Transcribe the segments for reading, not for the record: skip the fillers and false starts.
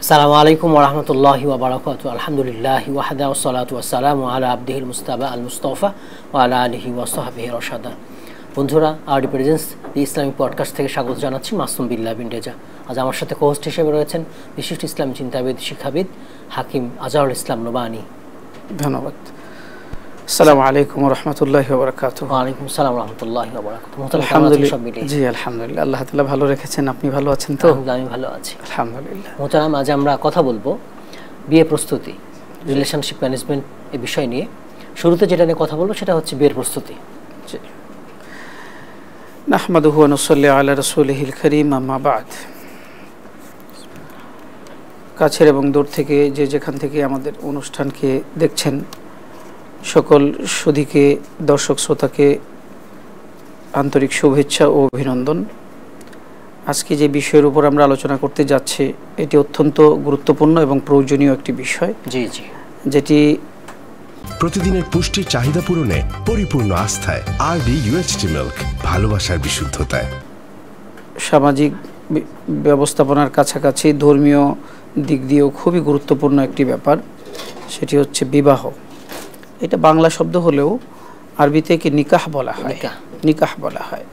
আসসালামু আলাইকুম ওয়া রাহমাতুল্লাহি ওয়া বারাকাতুহু। আলহামদুলিল্লাহি ওয়াহদা ওয়াসসালাতু ওয়াসসালামু আলা আবদিহিল মুস্তাবা আল মুস্তাফা ওয়া আলা আলিহি ওয়া সাহবিহি রাশাদা। বন্ধুরা, আরডি প্রেজেন্স দি ইসলামিক পডকাস্ট থেকে স্বাগত জানাচ্ছি মাসুম বিল্লাহ বিন রেজা। আজ আমার সাথে কোহোস্ট হিসেবে রয়েছেন বিশিষ্ট ইসলামী চিন্তাবিদ, শিক্ষাবিদ হাকিম আজহারুল ইসলাম নোবানি। ধন্যবাদ। আসসালামু আলাইকুম ওয়া রাহমাতুল্লাহি ওয়া বারাকাতুহু। ওয়া আলাইকুম আসসালাম ওয়া রাহমাতুল্লাহি ওয়া বারাকাতুহু। আলহামদুলিল্লাহ, জি আলহামদুলিল্লাহ, আল্লাহ তাআলা ভালো রেখেছেন। আপনি ভালো আছেন তো? আমি ভালো আছি আলহামদুলিল্লাহ। মোহতারাম, আজ আমরা কথা বলবো বিয়ে প্রস্তুতি, রিলেশনশিপ ম্যানেজমেন্ট এই বিষয় নিয়ে। শুরুতে যেটা নিয়ে কথা বলবো সেটা হচ্ছে বিয়ের প্রস্তুতি। জি, নাহমাদুহু ওয়া নুসাল্লি আলা রাসূলিহিল কারীম, আম্মা বা'দ। কাছের এবং দূর থেকে যে যেখান থেকে আমাদের অনুষ্ঠানকে দেখছেন, সকল সুধীকে, দর্শক শ্রোতাকে আন্তরিক শুভেচ্ছা ও অভিনন্দন। আজকে যে বিষয়ের উপর আমরা আলোচনা করতে যাচ্ছি এটি অত্যন্ত গুরুত্বপূর্ণ এবং প্রয়োজনীয় একটি বিষয়, যেটি প্রতিদিনের পুষ্টির চাহিদা পূরণে পরিপূর্ণ আস্থায় আরডি ইউএচটি মিল্ক, ভালোবাসার বিশুদ্ধতায়। সামাজিক ব্যবস্থাপনার কাছাকাছি ধর্মীয় দিক দিয়েও খুবই গুরুত্বপূর্ণ একটি ব্যাপার, সেটি হচ্ছে বিবাহ। এটা বাংলা শব্দ হলেও আরবিতে কি নিকাহ বলা হয়, নিকাহ বলা হয়।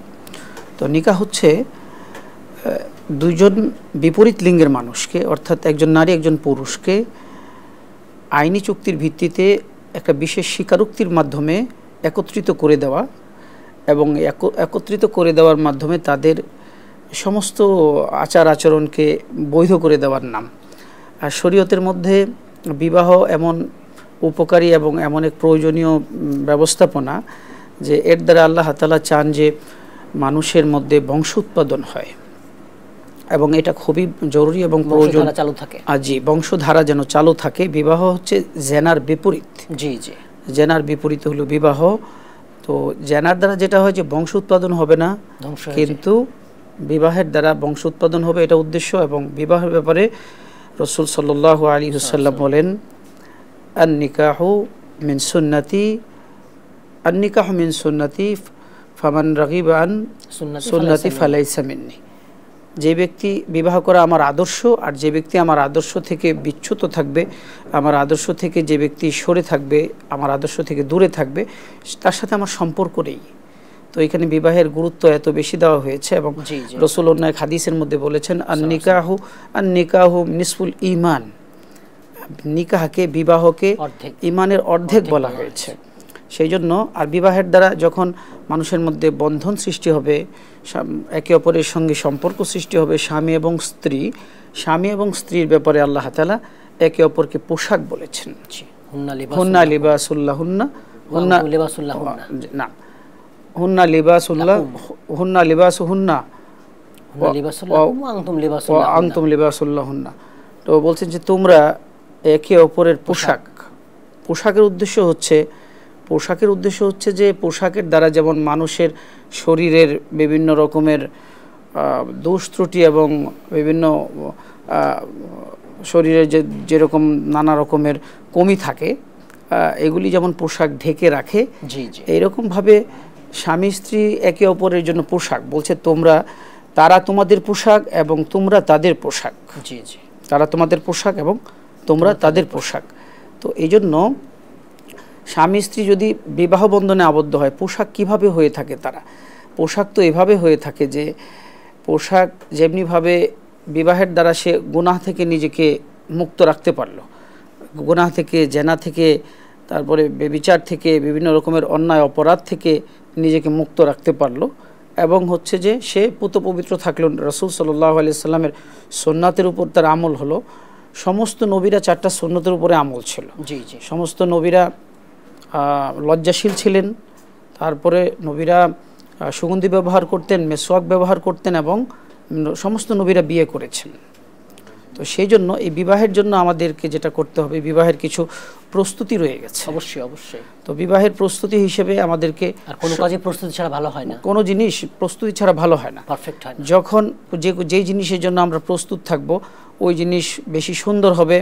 তো নিকাহ হচ্ছে দুইজন বিপরীত লিঙ্গের মানুষকে, অর্থাৎ একজন নারী একজন পুরুষকে আইনি চুক্তির ভিত্তিতে একটা বিশেষ স্বীকারোক্তির মাধ্যমে একত্রিত করে দেওয়া, এবং একত্রিত করে দেওয়ার মাধ্যমে তাদের সমস্ত আচার আচরণকে বৈধ করে দেওয়ার নাম। আর শরীয়তের মধ্যে বিবাহ এমন উপকারী এবং এমন এক প্রয়োজনীয় ব্যবস্থাপনা যে এর দ্বারা আল্লাহ তাআলা চান যে মানুষের মধ্যে বংশ উৎপাদন হয়, এবং এটা খুবই জরুরি এবং প্রয়োজন চালু থাকে। জি, বংশধারা যেন চালু থাকে। বিবাহ হচ্ছে জেনার বিপরীত। জি জি, জেনার বিপরীত হলো বিবাহ। তো জেনার দ্বারা যেটা হয় যে বংশ উৎপাদন হবে না, কিন্তু বিবাহের দ্বারা বংশ উৎপাদন হবে, এটা উদ্দেশ্য। এবং বিবাহের ব্যাপারে রাসূল সাল্লাল্লাহু আলাইহি ওয়াসাল্লাম বলেন, আন-নিকাহু মিন সুন্নতি, আন-নিকাহু মিন সুন্নতি ফামান রাগিবা আন সুন্নতি ফালাইসা মিন্নি। যে ব্যক্তি বিবাহ করা আমার আদর্শ, আর যে ব্যক্তি আমার আদর্শ থেকে বিচ্যুত থাকবে, আমার আদর্শ থেকে যে ব্যক্তি সরে থাকবে, আমার আদর্শ থেকে দূরে থাকবে, তার সাথে আমার সম্পর্ক নেই। তো এখানে বিবাহের গুরুত্ব এত বেশি দেওয়া হয়েছে, এবং রাসূল অন্য এক হাদিসের মধ্যে বলেছেন, আন-নিকাহু নিসফুল ঈমান। নিকাহকে, বিবাহকে ঈমানের অর্ধেক বলা হয়েছে। সেই জন্য আর বিবাহের দ্বারা যখন মানুষের মধ্যে বন্ধন সৃষ্টি হবে, একে অপরের সঙ্গে সম্পর্ক সৃষ্টি হবে, স্বামী এবং স্ত্রীর ব্যাপারে আল্লাহ তাআলা একে অপরকে পোশাক বলেছেন। হুন্না লিবাসুল্লাহুন্না, হুন্না লিবাসুহুন্না ওয়া আনতুম লিবাসুল্লাহুন্না। তো বলছেন যে তোমরা একে অপরের পোশাক। পোশাকের উদ্দেশ্য হচ্ছে যে পোশাকের দ্বারা যেমন মানুষের শরীরের বিভিন্ন রকমের দোষ ত্রুটি এবং বিভিন্ন শরীরের যেরকম নানা রকমের কমি থাকে, এগুলি যেমন পোশাক ঢেকে রাখে, এইরকমভাবে স্বামী স্ত্রী একে অপরের জন্য পোশাক। বলছে তারা তোমাদের পোশাক এবং তোমরা তাদের পোশাক। তারা তোমাদের পোশাক এবং তোমরা তাদের পোশাক। তো এই জন্য স্বামী স্ত্রী যদি বিবাহ বন্ধনে আবদ্ধ হয়, পোশাক কিভাবে হয়ে থাকে তারা? পোশাক তো এভাবে হয়ে থাকে যে পোশাক যেমনিভাবে বিবাহের দ্বারা সে গুনাহ থেকে নিজেকে মুক্ত রাখতে পারলো, গুনাহ থেকে, জেনা থেকে, তারপরে ব্যভিচার থেকে, বিভিন্ন রকমের অন্যায় অপরাধ থেকে নিজেকে মুক্ত রাখতে পারলো, এবং হচ্ছে যে সে পুত পবিত্র থাকলো। রাসূল সাল্লাল্লাহু আলাইহি সাল্লামের সুন্নাতের উপর তার আমল হলো। সমস্ত নবীরা 4টা সুন্নতের উপরে আমল ছিল। সমস্ত নবীরা লজ্জাশীল ছিলেন, তারপরে নবীরা সুগন্ধি ব্যবহার করতেন, মেসওয়াক ব্যবহার করতেন, এবং সমস্ত নবীরা বিয়ে করেছেন। তো সেই জন্য এই বিবাহের জন্য আমাদেরকে যেটা করতে হবে, বিবাহের কিছু প্রস্তুতি রয়ে গেছে। অবশ্যই। তো বিবাহের প্রস্তুতি হিসেবে আমাদেরকে, কোনো কাজে প্রস্তুতি ছাড়া ভালো হয় না, কোনো জিনিস প্রস্তুতি ছাড়া ভালো হয় না, পারফেক্ট হয় না। যখন যেই জিনিসের জন্য আমরা প্রস্তুত থাকব, ওই জিনিস বেশি সুন্দর হবে।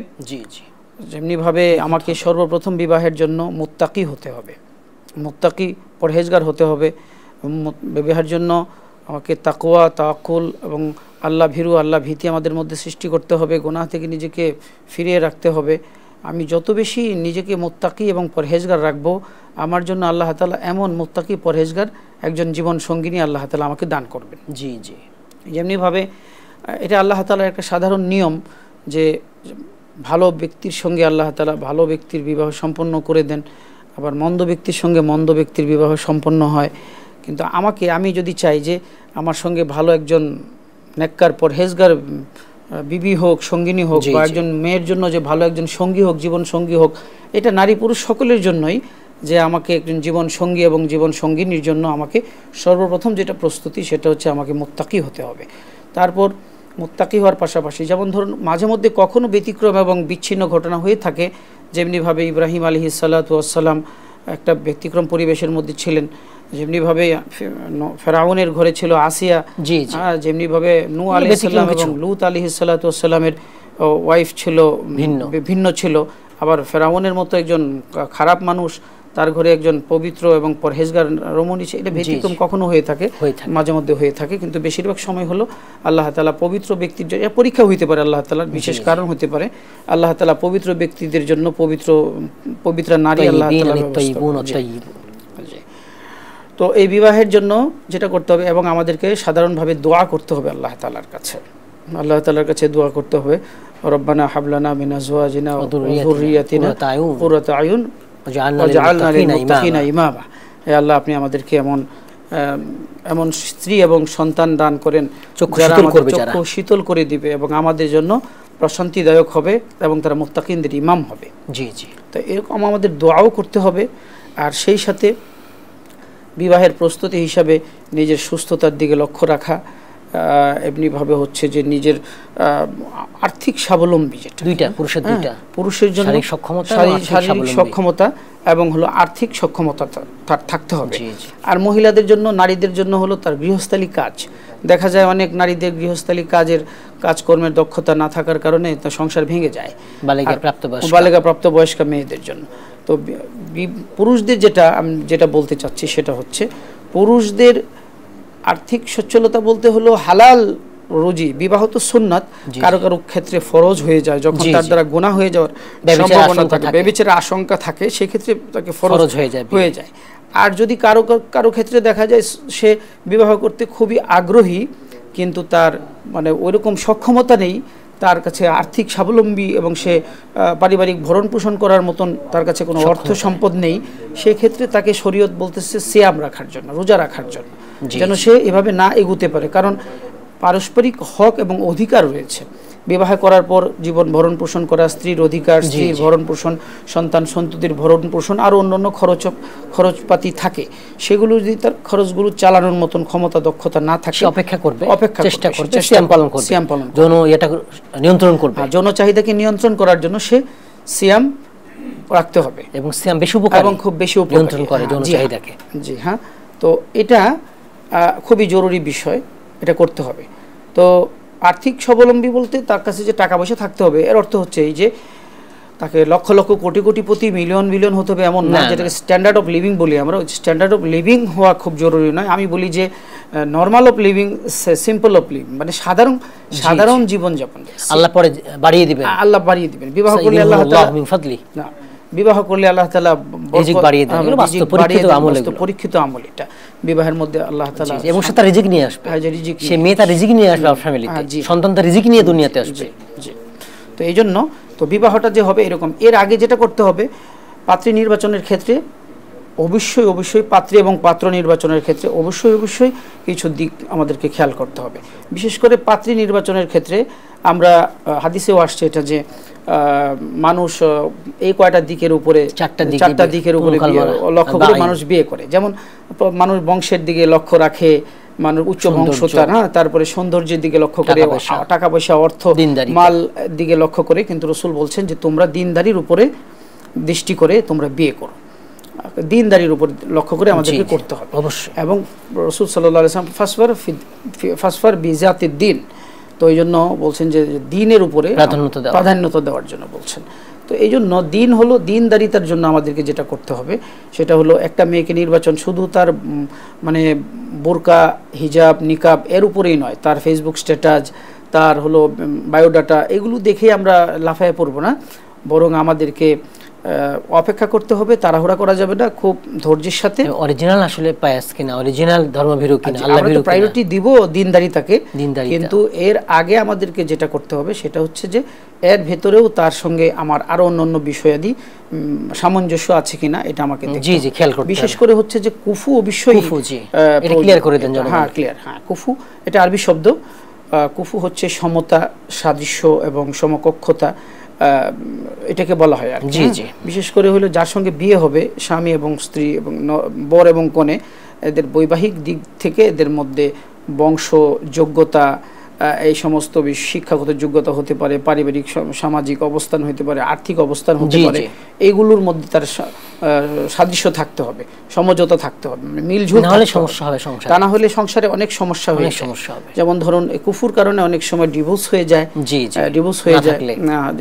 যেমনিভাবে আমাকে সর্বপ্রথম বিবাহের জন্য মুত্তাকি হতে হবে, মুত্তাকি পরহেজগার হতে হবে। বিবাহের জন্য আমাকে তাকওয়া, তাওয়াক্কুল এবং আল্লাহ ভীরু, আল্লাহ ভীতি আমাদের মধ্যে সৃষ্টি করতে হবে, গুনাহ থেকে নিজেকে ফিরিয়ে রাখতে হবে। আমি যত বেশি নিজেকে মুত্তাকি এবং পরহেজগার রাখবো, আমার জন্য আল্লাহ তাআলা এমন মুত্তাকি পরহেজগার একজন জীবন সঙ্গিনী আল্লাহ তাআলা আমাকে দান করবেন। জি জি। যেমনিভাবে এটা আল্লাহ তাআলার একটা সাধারণ নিয়ম যে ভালো ব্যক্তির সঙ্গে আল্লাহ তাআলা ভালো ব্যক্তির বিবাহ সম্পন্ন করে দেন, আবার মন্দ ব্যক্তির সঙ্গে মন্দ ব্যক্তির বিবাহ সম্পন্ন হয়। কিন্তু আমি যদি চাই যে আমার সঙ্গে ভালো একজন নেককার পরহেজগার বিবি হোক, সঙ্গিনী হোক, বা একজন মেয়ের জন্য যে ভালো একজন সঙ্গী হোক, জীবন সঙ্গী হোক, এটা নারী পুরুষ সকলের জন্যই, যে আমাকে একজন জীবন সঙ্গী এবং জীবন সঙ্গিনীর জন্য আমাকে সর্বপ্রথম যেটা প্রস্তুতি সেটা হচ্ছে আমাকে মুত্তাকি হতে হবে। তারপর মুত্তাকি হওয়ার পাশাপাশি যেমন ধরুন মাঝে মধ্যে কখনো ব্যতিক্রম এবং বিচ্ছিন্ন ঘটনা হয়ে থাকে, যেমনিভাবে ইব্রাহিম আলাইহিস সালাতু ওয়াস সালাম একটা ব্যতিক্রম পরিবেশের মধ্যে ছিলেন, যেমনিভাবে ফেরাউনের ঘরে ছিল আসিয়া, যেমনিভাবে নূহ আলাইহিস সালাম এবং লূত আলাইহিস সালাতু ওয়াস সালামের ওয়াইফ ছিল ভিন্ন ছিল, আবার ফেরাউনের মতো একজন খারাপ মানুষ তার ঘরে একজন পবিত্র এবং পরহেজগার রমণী, এটা ব্যতিক্রম কখনো হয়ে থাকে, মাঝে মধ্যে হয়ে থাকে, কিন্তু বেশিরভাগ সময় হলো আল্লাহ তাআলা পবিত্র ব্যক্তির জন্য, পরীক্ষা হইতে পারে আল্লাহ তাআলার বিশেষ কারণ হতে পারে, আল্লাহ তাআলা পবিত্র ব্যক্তিদের জন্য পবিত্র নারী আল্লাহ তাআলা। তো এই বিবাহের জন্য যেটা করতে হবে, এবং আমাদেরকে সাধারণভাবে দোয়া করতে হবে আল্লাহ তাআলার কাছে, আল্লাহ তাআলার কাছে দোয়া করতে হবে, রব্বানা হাবলানা মিন আজওয়াজিনা ওয়া যুররিয়াতিনা কুররাতা আয়ুন ওয়াজআলনা লিল মুত্তাকিনা ইমামা। হে আল্লাহ, আপনি আমাদেরকে এমন স্ত্রী এবং সন্তান দান করেন যারা আমাদের চক্ষু শীতল করে দিবে এবং আমাদের জন্য প্রশান্তিদায়ক হবে এবং তারা মুত্তাকিনদের ইমাম হবে। জি জি। তো এরকম আমাদের দোয়াও করতে হবে, আর সেই সাথে বিবাহের প্রস্তুতি হিসাবে নিজের সুস্থতার দিকে লক্ষ্য রাখা, এমনিভাবে হচ্ছে যে নিজের আর্থিক স্বাবলম্বী, যেটা দুইটা পুরুষের জন্য শারীরিক সক্ষমতা এবং হলো আর্থিক সক্ষমতা থাকতে হবে, আর মহিলাদের জন্য নারীদের জন্য হলো তার গৃহস্থালী কাজ। দেখা যায় অনেক নারীদের গৃহস্থালী কাজকর্মের দক্ষতা না থাকার কারণে তার সংসার ভেঙে যায়, বালিকা প্রাপ্তবয়স্ক মেয়েদের জন্য। তো পুরুষদের যেটা বলতে চাচ্ছি সেটা হচ্ছে পুরুষদের আর্থিক সচ্ছলতা বলতে হলো হালাল রুজি। বিবাহ তো সুন্নাত, কারো কারো ক্ষেত্রে ফরজ হয়ে যায়, যখন তার দ্বারা গুনাহ হয়ে যাওয়ার সম্ভাবনা থাকে, ব্যভিচারের আশঙ্কা থাকে, সেক্ষেত্রে তাকে ফরজ হয়ে যায়। আর যদি কারো ক্ষেত্রে দেখা যায় সে বিবাহ করতে খুবই আগ্রহী, কিন্তু তার মানে ওইরকম সক্ষমতা নেই, তার কাছে আর্থিক স্বাবলম্বী এবং সে পারিবারিক ভরণ পোষণ করার মতন তার কাছে কোনো অর্থ সম্পদ নেই, সেক্ষেত্রে তাকে শরীয়ত বলতেছে সিয়াম রাখার জন্য, রোজা রাখার জন্য, যেন সে এভাবে না এগুতে পারে। কারণ পারস্পরিক হক এবং অধিকার রয়েছে। বিবাহ করার পর জীবন ভরণ পোষণ করা, স্ত্রীর অধিকার, স্ত্রীর ভরণ পোষণ, সন্তান সন্ততির ভরণ পোষণ, আর অন্যান্য খরচপাতি থাকে, সেগুলো যদি তার খরচগুলো চালানোর মতন ক্ষমতা দক্ষতা না থাকে, চেষ্টা করবে সিয়াম পালন যৌন চাহিদাকে নিয়ন্ত্রণ করার জন্য সে সিয়াম রাখতে হবে, এবং সিয়াম বেশি উপকারী এবং খুব বেশি নিয়ন্ত্রণ করে যৌন চাহিদাকে। জি হ্যাঁ, তো এটা খুবই জরুরি বিষয়, এটা করতে হবে। তো আর্থিক স্বাবলম্বী বলতে তার কাছে যে টাকা পয়সা থাকতে হবে, এর অর্থ হচ্ছে এই যে তাকে লক্ষ লক্ষ কোটি কোটিপতি মিলিয়ন হতে হবে এমন না, যেটাকে স্ট্যান্ডার্ড অফ লিভিং বলি আমরা। স্ট্যান্ডার্ড অফ লিভিং হওয়া খুব জরুরি নয়, আমি বলি যে normal of living, simple of living, মানে সাধারণ জীবনযাপন আল্লাহ পরে বাড়িয়ে দিবেন, আল্লাহ বাড়িয়ে দিবেন। বিবাহ করলে আল্লাহ তাআলা মিন ফাদলি, না বিবাহ করলে আল্লাহ তাআলা রিজিক বাড়িয়ে দেন, পরীক্ষিত আমল এটা বিবাহের মধ্যে আল্লাহ তাআলা, এবং সে তার রিজিক নিয়ে আসবে, সে মেয়ে তার রিজিক নিয়ে আসবে ফ্যামিলিতে, সন্তান তার রিজিক নিয়ে দুনিয়াতে আসবে। তো এই জন্য তো বিবাহটা যে হবে এরকম, এর আগে যেটা করতে হবে পাত্রী নির্বাচনের ক্ষেত্রে অবশ্যই পাত্রী এবং পাত্র নির্বাচনের ক্ষেত্রে অবশ্যই কিছু দিক আমাদেরকে খেয়াল করতে হবে। বিশেষ করে পাত্রী নির্বাচনের ক্ষেত্রে আমরা হাদিসেও আসছে এটা যে মানুষ এই কয়টা দিকের উপরে, চারটা দিকের উপরে লক্ষ্য করে মানুষ বিয়ে করে। যেমন মানুষ বংশের দিকে লক্ষ্য রাখে, মানুষ উচ্চ বংশতা, তারপরে সৌন্দর্যের দিকে লক্ষ্য করে, টাকা পয়সা অর্থ মাল দিকে লক্ষ্য করে। কিন্তু রাসূল বলছেন যে তোমরা দিনদারির উপরে দৃষ্টি করে তোমরা বিয়ে করো, দিনদারির উপর লক্ষ্য করে আমাদেরকে করতে হবে অবশ্যই। এবং রাসূল সাল্লাল্লাহু আলাইহি ওয়াসাল্লাম ফাসফার বিজাতিদ দ্বীন, তো এই জন্য বলছেন যে দ্বীনের উপরে প্রাধান্যতা দেওয়ার জন্য বলছেন। তো এই জন্য দিন হলো দিনদারিতার জন্য আমাদেরকে যেটা করতে হবে সেটা হলো একটা মেয়েকে নির্বাচন শুধু তার মানে বোরকা হিজাব নিকাব এর উপরেই নয়, তার ফেসবুক স্ট্যাটাস, তার হলো বায়োডাটা, এগুলো দেখে আমরা লাফায় পড়বো না, বরং আমাদেরকে অপেক্ষা করতে হবে, তাড়াহুড়া করা যাবে না, খুব ধৈর্যের সাথে অরিজিনাল আসলে পায়াস কিনা, অরিজিনাল ধর্মভীরু কিনা, আল্লাহ ভীরু কিনা। প্রায়োরিটি দিব দিনদারিতাকে, কিন্তু এর আগে আমাদেরকে যেটা করতে হবে সেটা হচ্ছে যে এর ভেতরেও তার সঙ্গে আমার আরো অন্যান্য বিষয়াদি সামঞ্জস্য আছে কিনা এটা আমাকে জি জি খেয়াল করতে হবে। বিশেষ করে হচ্ছে যে কুফু অবশ্যই এটা ক্লিয়ার করে দেন। হ্যাঁ ক্লিয়ার, হ্যাঁ কুফু এটা আরবি শব্দ। কুফু হচ্ছে সমতা, সাদৃশ্য এবং সমকক্ষতা, এটাকে বলা হয় আর জি জি। বিশেষ করে হলো যার সঙ্গে বিয়ে হবে, স্বামী এবং স্ত্রী এবং বর এবং কনে, এদের বৈবাহিক দিক থেকে এদের মধ্যে বংশ, যোগ্যতা, এই সমস্ত শিক্ষাগত যোগ্যতা হতে পারে, পারিবারিক সামাজিক অবস্থান হতে পারে, আর্থিক অবস্থান হতে পারে, এইগুলোর মধ্যে তার সাদৃশ্য থাকতে হবে, সমঝোতা থাকতে হবে, মিলঝুল, না হলে সমস্যা হবে সংসারে। তা না হলে সংসারে অনেক সমস্যা হবে। যেমন ধরুন কুফুর কারণে অনেক সময় ডিভোর্স হয়ে যায়, ডিভোর্স হয়ে যায়,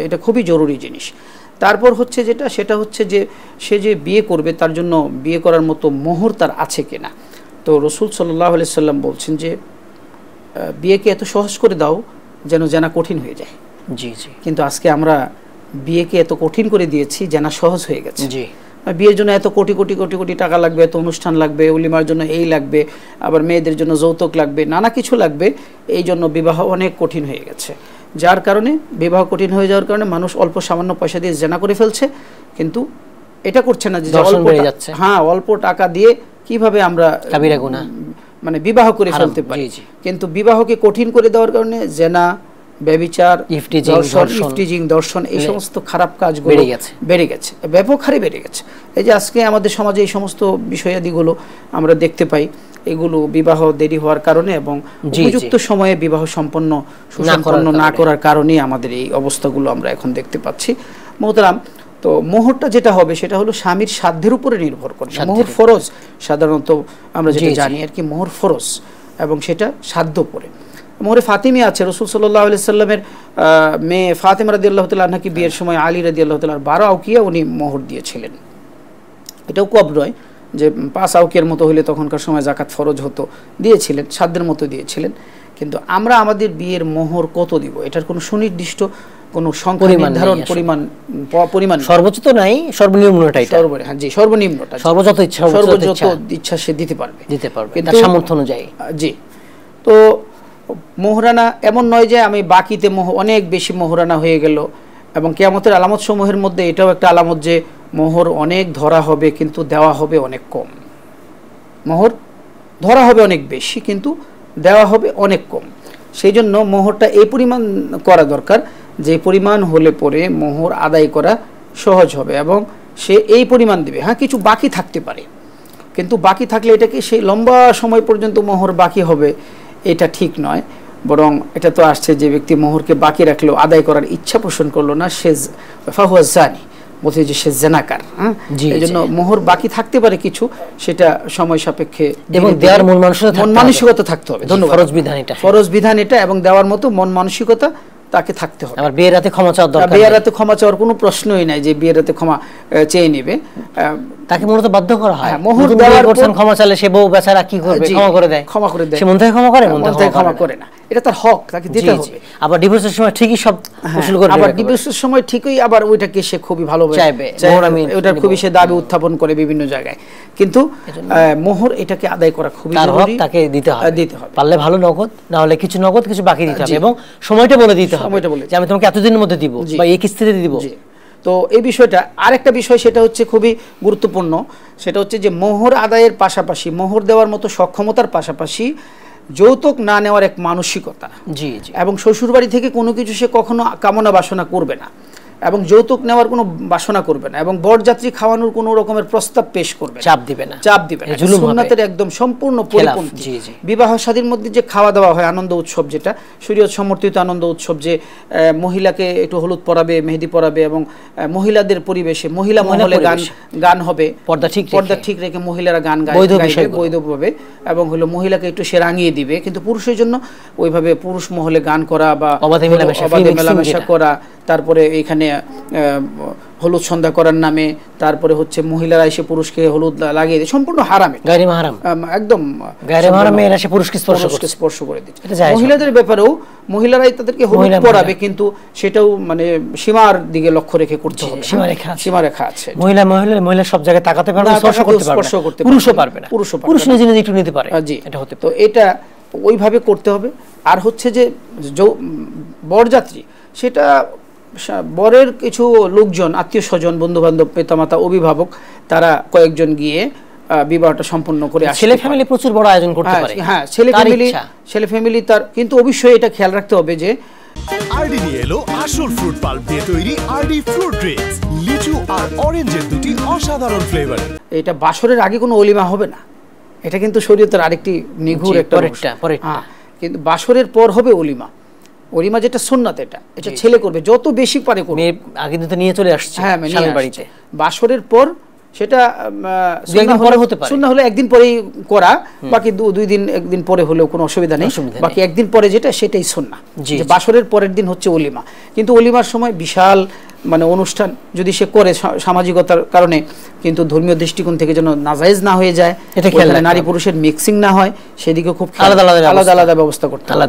এটা খুবই জরুরি জিনিস। তারপর হচ্ছে যেটা সেটা হচ্ছে যে সে যে বিয়ে করবে তার জন্য বিয়ে করার মতো মোহর তার আছে কিনা। তো রাসূল সাল্লাল্লাহু আলাইহি সাল্লাম বলছেন যে বিয়েকে এত সহজ করে দাও যেন জানা কঠিন হয়ে যায়। জি জি। কিন্তু আজকে আমরা বিয়েকে এত কঠিন করে দিয়েছি জানা সহজ হয়ে গেছে। জি। বিয়ের জন্য এত কোটি কোটি কোটি কোটি টাকা লাগবে, এত অনুষ্ঠান লাগবে, উলিমার জন্য এই লাগবে, আবার মেয়েদের জন্য যৌতুক লাগবে, নানা কিছু লাগবে। এই জন্য বিবাহ অনেক কঠিন হয়ে গেছে, যার কারণে বিবাহ কঠিন হয়ে যাওয়ার কারণে মানুষ অল্প সামান্য পয়সা দিয়ে জেনা করে ফেলছে, কিন্তু এটা করছে না যে অল্প টাকা দিয়ে কিভাবে আমরা কাবিরা গুনাহ মানে বিবাহ করে ফেলতে পারি। কিন্তু বিবাহকে কঠিন করে দেওয়ার কারণে জেনা, ব্যভিচার, ইফটিজিং, দর্শন, এই সমস্ত খারাপ কাজগুলো বেড়ে গেছে, ব্যাপক হারে বেড়ে গেছে। এই যে আজকে আমাদের সমাজে এই সমস্ত বিষয়াদিগুলো আমরা দেখতে পাই, এগুলো বিবাহ দেরি হওয়ার কারণে এবং উপযুক্ত সময়ে বিবাহ সুসম্পন্ন না করার কারণে আমাদের এই অবস্থাগুলো আমরা এখন দেখতে পাচ্ছি। মোহতারাম, তো মোহরটা যেটা হবে সেটা হলো স্বামীর সাধ্যের উপরে নির্ভর করে। মোহর ফরজ, সাধারণত আমরা যেটা জানি আর কি, মোহর ফরজ এবং সেটা সাধ্য পড়ে। মোহরে ফাতিমি আছে, রাসূল সাল্লাল্লাহু আলাইহি সাল্লামের মেয়ে ফাতিমা রাদিয়াল্লাহু তাআলা আনহাকে বিয়ের সময় আলী রাদিয়াল্লাহু তাআলার 12 আউকিয়া উনি মোহর দিয়েছিলেন। এটাও কম নয় যে 5 আউকিয়ার মতো হলে তখনকার সময় জাকাত ফরজ হতো, দিয়েছিলেন, সাধ্যের মতো দিয়েছিলেন। কিন্তু আমরা আমাদের বিয়ের মোহর কত দিব এটার কোনো সুনির্দিষ্ট কোনো সংখ্যা নির্ধারণ পরিমাণ সর্বোচ্চ তো নাই, সর্বনিম্নটাই সর্বনিম্নটা, সর্বোচ্চ ইচ্ছা সে দিতে পারবে তার সামর্থ্য অনুযায়ী। জি। তো মোহরানা এমন নয় যে আমি বাকিতে অনেক বেশি মোহরানা হয়ে গেল, এবং কিয়ামতের আলামত সমূহের মধ্যে এটাও একটা আলামত যে মোহর অনেক ধরা হবে কিন্তু দেওয়া হবে অনেক কম। মোহর ধরা হবে অনেক বেশি কিন্তু দেওয়া হবে অনেক কম। সেই জন্য মোহরটা এই পরিমাণ করা দরকার যে পরিমাণ হলে পরে মোহর আদায় করা সহজ হবে এবং সে এই পরিমাণ দেবে। হ্যাঁ, কিছু বাকি থাকতে পারে, কিন্তু বাকি থাকলে এটাকে সেই লম্বা সময় পর্যন্ত মোহর বাকি হবে এটা ঠিক নয়। বরং এটা তো আসছে যে ব্যক্তি মোহরকে বাকি রাখলেও আদায় করার ইচ্ছা পোষণ করলো না, সে ফাহুয়া জানি, বলছে যে সে জেনাকার। হ্যাঁ, এই জন্য মোহর বাকি থাকতে পারে কিছু, সেটা সময় সাপেক্ষে এবং দেওয়ার মন মানসিকতা থাকতে হবে। ধন্যবাদ। ফরজ বিধান এটা, এবং দেওয়ার মতো মন মানসিকতা তাকে থাকতে হবে। আবার বিয়ের রাতে ক্ষমা চাওয়ার দরকার, বিয়ের রাতে ক্ষমা চাওয়ার কোনো প্রশ্নই নাই যে বিয়ের রাতে ক্ষমা চেয়ে নেবে, তাকে মূলত বাধ্য করা হয়। মোহর দেওয়ার পর ক্ষমা চাইলে সে বউ বেচারা কি করবে? ক্ষমা করে দেয়। সে মন থেকে ক্ষমা করে, মন থেকে ক্ষমা করে না, এটা তার হক, তাকে দিতে হবে। আবার ডিভোর্সের সময় ঠিকই সব উসুল করবে, আবার ডিভোর্সের সময় ঠিকই আবার ওইটাকে সে খুবই ভালোভাবে চাইবে, ওটার খুবই সে দাবি উত্থাপন করে বিভিন্ন জায়গায়। কিন্তু মোহর এটাকে আদায় করা খুবই জরুরি, তাকে দিতে হবে। পারলে ভালো নগদ, না হলে কিছু নগদ কিছু বাকি দিতে হবে, এবং সময়টা বলে দিতে হবে যে আমি তোমাকে এতদিনের মধ্যে দিব বা এই কিস্তিতে দিব। তো এই বিষয়টা আরেকটা বিষয়, সেটা হচ্ছে খুবই গুরুত্বপূর্ণ, সেটা হচ্ছে যে মোহর আদায়ের পাশাপাশি, মোহর দেওয়ার মতো সক্ষমতার পাশাপাশি যৌতুক না নেওয়ার এক মানসিকতা। জি জি। এবং শ্বশুরবাড়ি থেকে কোনো কিছু সে কখনো কামনা বাসনা করবে না, এবং যৌতুক নেওয়ার কোনো বাসনা করবে না, এবং বরযাত্রী খাওয়ানোর কোনো রকমের প্রস্তাব পেশ করবে, চাপ দিবে না, সুন্নাতের একদম সম্পূর্ণ পরিপন্থী। বিবাহ শাদীর মধ্যে যে খাওয়া দাওয়া হয়, আনন্দ উৎসব, যেটা শরীয়ত সমর্থিত আনন্দ উৎসব, যে মহিলাকে একটু হলুদ পরাবে, মেহেদি পরাবে, এবং মহিলাদের পরিবেশে মহিলা মহলে গান হবে, পর্দা ঠিক রেখে মহিলারা গান গাইবে বৈধভাবে, এবং হলো মহিলাকে একটু সে রাঙিয়ে দিবে। কিন্তু পুরুষের জন্য ওইভাবে পুরুষ মহলে গান করা বা অবাধে মেলামেশা করা, তারপরে এখানে হলুদ সন্ধ্যা করার নামে, তারপরে হচ্ছে মহিলারা এসে পুরুষকে হলুদ লাগিয়ে দেয়, সম্পূর্ণ হারামে, গায়রে মাহরাম, একদম গায়রে মাহরামে এরা এসে পুরুষকে স্পর্শ করে দিচ্ছে। মহিলাদের ব্যাপারেও মহিলারাই তাদেরকে হলুদ পরাবে, কিন্তু সেটাও মানে সীমার দিকে লক্ষ্য রেখে করতে হবে, সীমারেখা আছে। মহিলা সব জায়গায় তাকাতে পারবে, স্পর্শ করতে পারবে, পুরুষও পারবে না, পুরুষ নিজে নিজে একটু নিতে পারে। জি, এটা হতে, তো এটা ওইভাবে করতে হবে। আর হচ্ছে যে বরযাত্রী, সেটা বরের কিছু লোকজন, আত্মীয় স্বজন, বন্ধু বান্ধব, পিতামাতা, অভিভাবক, তারা কয়েকজন গিয়ে বিবাহটা সম্পন্ন করে আসে। ছেলে ফ্যামিলি প্রচুর বড় আয়োজন করতে পারে। হ্যাঁ, ছেলে ফ্যামিলি তার, কিন্তু অবশ্যই এটা খেয়াল রাখতে হবে যে আরডি নিয়ে এলো আসল ফ্রুট পাল্প দিয়ে তৈরি আরডি ফ্রুট ড্রিঙ্কস, লিচু আর অরেঞ্জের দুটি অসাধারণ ফ্লেভার। এটা বাসরের আগে কোনো অলিমা হবে না, এটা কিন্তু শরীয়তের আরেকটি নিঘুর একটা, কিন্তু বাসরের পর হবে অলিমা। অলিমা যেটা সুন্নাত, এটা ছেলে করবে, যত বেশি পারে করবে। আগে তো নিয়ে চলে আসছে স্বামীর বাড়িতে, বাসরের পর সেটা সুন্নাহ হলে একদিন পরেই করা, বাকি একদিন পরে হলেও কোনো অসুবিধা নেই, বাকি একদিন পরে যেটা সেটাই সুন্নাহ। যে বাসরের পরের দিন হচ্ছে অলিমা। কিন্তু অলিমার সময় বিশাল মানে অনুষ্ঠান যদি সে করে সামাজিকতার কারণে, কিন্তু ধর্মীয় দৃষ্টিকোণ থেকে যেন নাজায়েজ না হয়ে যায়, নারী পুরুষের মিক্সিং না হয়, সেদিকে খুব আলাদা আলাদা ব্যবস্থা করতে হবে।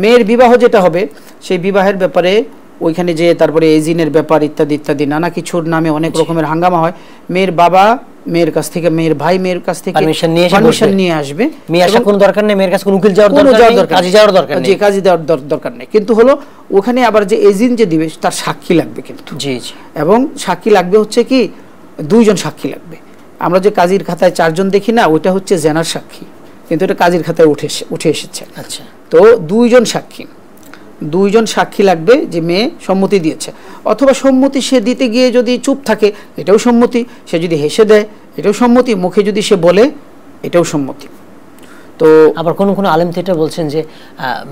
মেয়ের বিবাহ যেটা হবে, সেই বিবাহের ব্যাপারে ওইখানে যে তারপরে এজিনের ব্যাপার ইত্যাদি ইত্যাদি নানা কিছুর নামে অনেক রকমের হাঙ্গামা হয়। মেয়ের বাবা মেয়ের কাছ থেকে, মেয়ের ভাই মেয়ের কাছ থেকে পারমিশন নিয়ে আসবে। মেয়ে আসার কোনো দরকার নেই, মেয়ের কাছে কোনো উকিল যাওয়ার দরকার, কাজী যাওয়ার দরকার নেই, কাজী দেওয়ার দরকার নেই। কিন্তু হলো ওখানে আবার যে এজিন যে দিবে তার সাক্ষী লাগবে কিন্তু। জি, এবং সাক্ষী লাগবে হচ্ছে কি, 2 জন সাক্ষী লাগবে। আমরা যে কাজীর খাতায় 4 জন দেখি না, ওইটা হচ্ছে জেনার সাক্ষী, কিন্তু এটা কাজীর খাতায় উঠে এসেছে। আচ্ছা, তো 2 জন সাক্ষী লাগবে যে মেয়ে সম্মতি দিয়েছে, অথবা সম্মতি সে দিতে গিয়ে যদি চুপ থাকে এটাও সম্মতি, সে যদি হেসে দেয় এটাও সম্মতি, মুখে যদি সে বলে এটাও সম্মতি। তো আবার কোন আলেম তো এটা বলছেন যে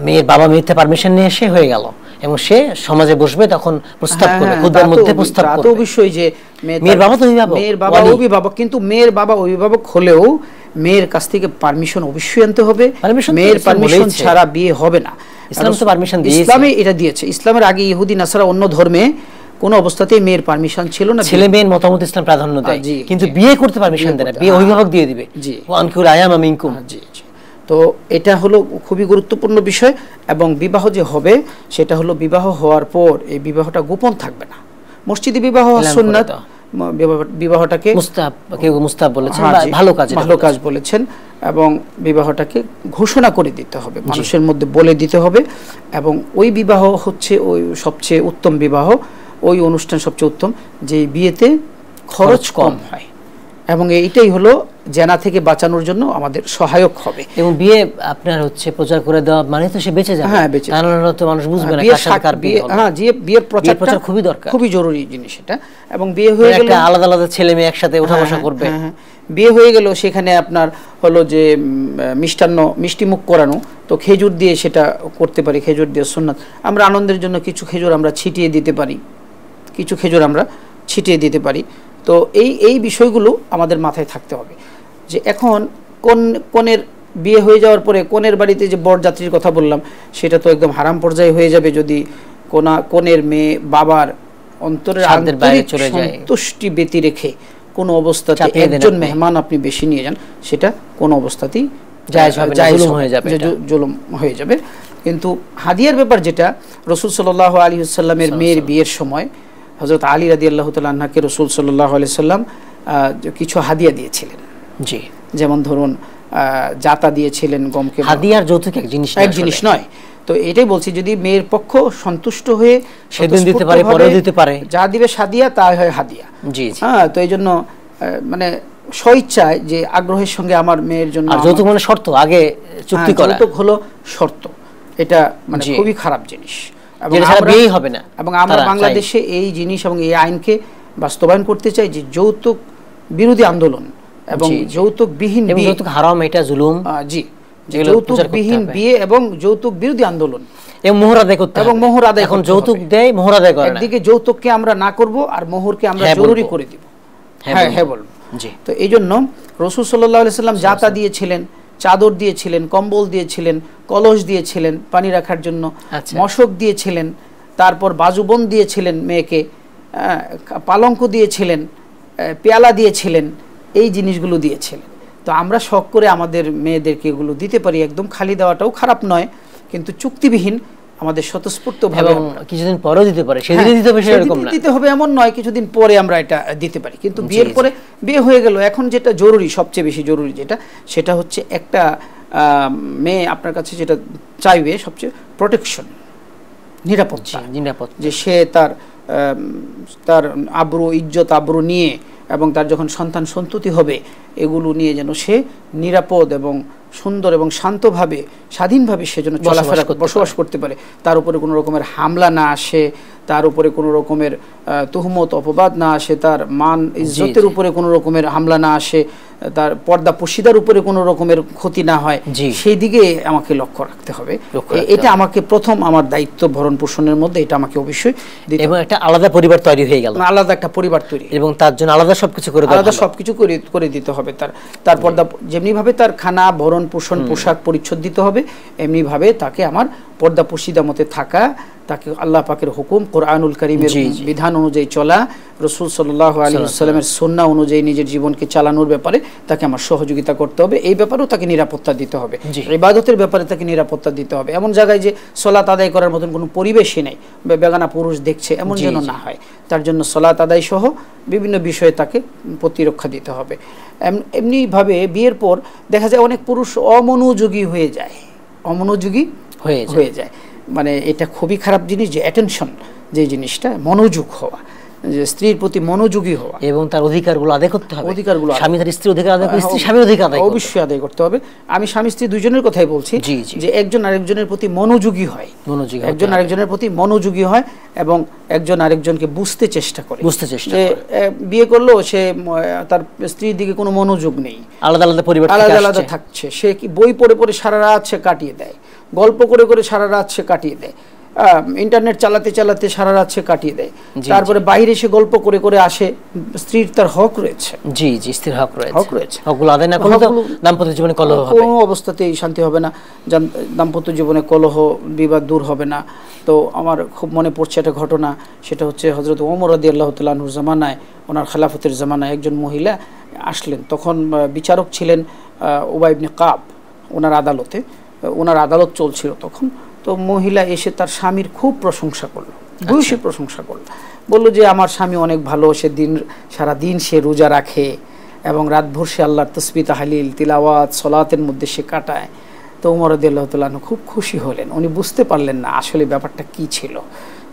মেয়ের বাবা মেয়েতে পারমিশন নিয়ে এসে হয়ে গেল এবং সে সমাজে বসবে, তখন প্রস্তাব করবে, খুতবার মধ্যে প্রস্তাব করবে। তো অবশ্যই যে মেয়ের বাবা তো অভিভাবক, কিন্তু মেয়ের বাবা অভিভাবক হলেও মেয়ের কাছ থেকে পারমিশন অবশ্যই আনতে হবে। মেয়ের পারমিশন ছাড়া বিয়ে হবে না। ইসলাম তো পারমিশন দিয়েছে, ইসলামে এটা দিয়েছে। ইসলামের আগে ইহুদি নাসারা অন্য ধর্মে কোনো অবস্থাতেই মেয়ের পারমিশন ছিল না। ছেলে মেয়ের মতামত ইসলাম প্রাধান্য দেয়, কিন্তু বিয়ে করতে পারমিশন দেয় না, বিয়ে অভিভাবক দিয়ে দিবে। জি, ওয়ানকুল আয়ামা মিনকুম। জি। তো এটা হলো খুবই গুরুত্বপূর্ণ বিষয়। এবং বিবাহ যে হবে সেটা হলো বিবাহ হওয়ার পর এই বিবাহটা গোপন থাকবে না। মসজিদে বিবাহ সুন্নাত, বিবাহটাকে মুস্তাহাব বলেছেন, ভালো কাজ বলেছেন, এবং বিবাহটাকে ঘোষণা করে দিতে হবে, মানুষের মধ্যে বলে দিতে হবে। এবং ওই বিবাহ হচ্ছে ওই সবচেয়ে উত্তম বিবাহ, ওই অনুষ্ঠান সবচেয়ে উত্তম, যে বিয়েতে খরচ কম হয়, এবং এইটাই হলো জেনা থেকে বাঁচানোর জন্য আমাদের সহায়ক হবে। এবং বিয়ে আপনার হচ্ছে প্রচার করে দেওয়া মানে তো সে বেঁচে যাবে। হ্যাঁ, বেঁচে তো মানুষ বুঝবে না বিয়ে। হ্যাঁ, বিয়ের প্রচার খুবই দরকার, খুবই জরুরি জিনিস এটা। এবং বিয়ে হয়ে গেলে আলাদা আলাদা ছেলে মেয়ে একসাথে ওঠা বসা করবে। বিয়ে হয়ে গেল, সেখানে আপনার হলো যে মিষ্টি মুখ করানো, তো খেজুর দিয়ে সেটা করতে পারি, খেজুর দিয়ে সুন্নাত। আমরা আনন্দের জন্য কিছু খেজুর আমরা ছিটিয়ে দিতে পারি। তো এই বিষয়গুলো আমাদের মাথায় থাকতে হবে যে এখন কনের বিয়ে হয়ে যাওয়ার পরে কনের বাড়িতে যে বরযাত্রীর কথা বললাম, সেটা তো একদম হারাম পর্যায়ে হয়ে যাবে যদি কনের মেয়ে বাবার অন্তরের সন্তুষ্টি ব্যতি রেখে কোনো অবস্থাতে একজন মেহমান আপনি বেশি নিয়ে যান, সেটা কোনো অবস্থাতেই জুলুম হয়ে যাবে। কিন্তু হাদিয়ার ব্যাপার, যেটা রাসূল সাল্লাল্লাহু আলাইহি ওয়াসাল্লামের মেয়ের বিয়ের সময় হযরত আলী রাদিয়াল্লাহু তাআলা আনহুকে রাসূল সাল্লাল্লাহু আলাইহি ওয়াসাল্লাম কিছু হাদিয়া দিয়েছিলেন। জি, যেমন ধরুন জাতা দিয়েছিলেন, গমকে। হাদিয়ার যৌতুক এক জিনিস নয়। তো এটাই বলছি, যদি মেয়ের পক্ষ সন্তুষ্ট হয়ে সেদিন দিতে পারে, পরেও দিতে পারে, যা দিবে সাদিয়া তাই হয় হাদিয়া। জি, হ্যাঁ। তো এই জন্য মানে স্বইচ্ছায় যে আগ্রহের সঙ্গে আমার মেয়ের জন্য, যৌতুক মানে শর্ত, আগে চুক্তি করা, যৌতুক হলো শর্ত, এটা মানে খুবই খারাপ জিনিস। এবং আমরা বাংলাদেশে এই জিনিস এবং এই আইনকে বাস্তবায়ন করতে চাই যে যৌতুক বিরোধী আন্দোলন এবং যৌতুকবিহীন বিয়ে, যৌতুক হারাম, এটা জুলুম। জি, যৌতুকবিহীন বিয়ে এবং যৌতুক বিরোধী আন্দোলন এবং মোহর আদায় করতে হবে। এবং মোহর আদায়, এখন যৌতুক দেয়, মোহর আদায় করে না। একদিকে যৌতুককে আমরা না করব আর মোহরকে আমরা জরুরি করে দিব। হ্যাঁ বলবো। জি। তো এই জন্য রাসূল সাল্লাল্লাহু আলাইহি ওয়াসাল্লাম জাতা দিয়েছিলেন, চাদর দিয়েছিলেন, কম্বল দিয়েছিলেন, কলস দিয়েছিলেন পানি রাখার জন্য, মশক দিয়েছিলেন, তারপর বাজুবন দিয়েছিলেন মেয়েকে, পালঙ্ক দিয়েছিলেন, পেয়ালা দিয়েছিলেন, এই জিনিসগুলো দিয়েছিলেন। তো আমরা শখ করে আমাদের মেয়েদেরকে এগুলো দিতে পারি, একদম খালি দেওয়াটাও খারাপ নয়, কিন্তু চুক্তিবিহীন আমাদের স্বতঃস্ফূর্তভাবে কিছুদিন পরেও দিতে পারে, সেদিনই দিতে হবে সেরকম না, দিতে হবে এমন নয়, কিছুদিন পরে আমরা এটা দিতে পারি। কিন্তু বিয়ের পরে বিয়ে হয়ে গেল, এখন যেটা জরুরি, সবচেয়ে বেশি জরুরি যেটা, সেটা হচ্ছে একটা মেয়ে আপনার কাছে যেটা চাইবে সবচেয়ে প্রোটেকশন, নিরাপত্তা, যে সে তার আব্রু, ইজ্জত আব্রু নিয়ে, এবং তার যখন সন্তান সন্ততি হবে এগুলো নিয়ে যেন সে নিরাপদ এবং সুন্দর এবং শান্তভাবে স্বাধীনভাবে সে যেন চলাফেরা বসবাস করতে পারে, তার উপরে কোনো রকমের হামলা না আসে, তার উপরে কোনো রকমের তুহমত অপবাদ না আসে, তার মান ইজ্জতের উপরে কোনো রকমের হামলা না আসে, তার পর্দা পশিদার উপরে কোনো রকমের ক্ষতি না হয়, সেই দিকে আমাকে লক্ষ্য রাখতে হবে। এটা আমাকে প্রথম আমার দায়িত্ব ভরণ পোষণের মধ্যে এটা আমাকে অবশ্যই, এবং একটা আলাদা পরিবার তৈরি হয়ে গেল, আলাদা একটা পরিবার তৈরি, এবং তার জন্য আলাদা সবকিছু করে দিতে হবে। তার পর্দা যেমনি ভাবে তার খানা, ভরণ পোষণ, পোশাক পরিচ্ছদ দিতে হবে, এমনি ভাবে তাকে আমার পর্দা পশিদা মতে থাকা, তাকে আল্লাহ পাকের হুকুম, কোরআনুল কারীমের বিধান অনুযায়ী চলা, রাসূল সাল্লাল্লাহু আলাইহি ওয়াসাল্লামের সুন্নাহ অনুযায়ী নিজের জীবনকে চালানোর ব্যাপারে তাকে আমার সহযোগিতা করতে হবে। এই ব্যাপারেও তাকে নিরাপত্তা দিতে হবে, ইবাদতের ব্যাপারে তাকে নিরাপত্তা দিতে হবে। এমন জায়গায় যে সালাত আদায় করার মতন কোনো পরিবেশই নেই, বেগানা পুরুষ দেখছে, এমন যেন না হয়। তার জন্য সালাত আদায় সহ বিভিন্ন বিষয়ে তাকে প্রতিরক্ষা দিতে হবে। এমনিভাবে বিয়ের পর দেখা যায় অনেক পুরুষ অমনোযোগী হয়ে যায়, হয়ে যায়, মানে এটা খুবই খারাপ জিনিস, যে অ্যাটেনশন, যে জিনিসটা মনোযোগ হওয়া, যে স্ত্রীর প্রতি মনোযোগী হওয়া, এবং তার অধিকারগুলো আদায় করতে হবে, স্বামী তার স্ত্রীর অধিকার আদায় করে, স্ত্রী স্বামীর অধিকার অবশ্যই আদায় করতে হবে। আমি স্বামী স্ত্রী দুইজনের কথাই বলছি, যে একজন আরেকজনের প্রতি মনোযোগী হয়, একজন আরেকজনের প্রতি মনোযোগী হয়, এবং একজন আরেকজনকে বুঝতে চেষ্টা করে। যে বিয়ে করলো, সে তার স্ত্রীর দিকে কোনো মনোযোগ নেই, আলাদা আলাদা পরিবার, আলাদা আলাদা থাকছে, সে কি বই পড়ে পড়ে সারা রাত সে কাটিয়ে দেয়, গল্প করে করে সারা রাত সে কাটিয়ে দেয়, ইন্টারনেট চালাতে চালাতে সারা রাত সে কাটিয়ে দেয়, তারপরে বাইরে সে গল্প করে করে আসে। স্ত্রীর তার হক রয়েছে, স্ত্রীর হক রয়েছে, হকগুলো আদায় না করলে দাম্পত্য জীবনে কলহ হবে, কোনো অবস্থাতেই শান্তি হবে না, দাম্পত্য জীবনে কলহ বিবাদ দূর হবে না। তো আমার খুব মনে পড়ছে একটা ঘটনা, সেটা হচ্ছে হযরত ওমর রাদিয়াল্লাহু তাআলা আনহুর জামানায়, ওনার খেলাফতের জামানায় একজন মহিলা আসলেন। তখন বিচারক ছিলেন উবাই ইবনে কাব, ওনার আদালতে, ওনার আদালত চলছিল তখন। তো মহিলা এসে তার স্বামীর খুব প্রশংসা করলো, ভূয়সী প্রশংসা করলো, বললো যে আমার স্বামী অনেক ভালো, সে সারা দিন সে রোজা রাখে, এবং রাতভর সে আল্লাহর তাসবিহ তাহলিল তিলাওয়াত সলাতের মধ্যে সে কাটায়। তো ওমর রাদিয়াল্লাহু তাআলা আনহু খুব খুশি হলেন, উনি বুঝতে পারলেন না আসলে ব্যাপারটা কি ছিল,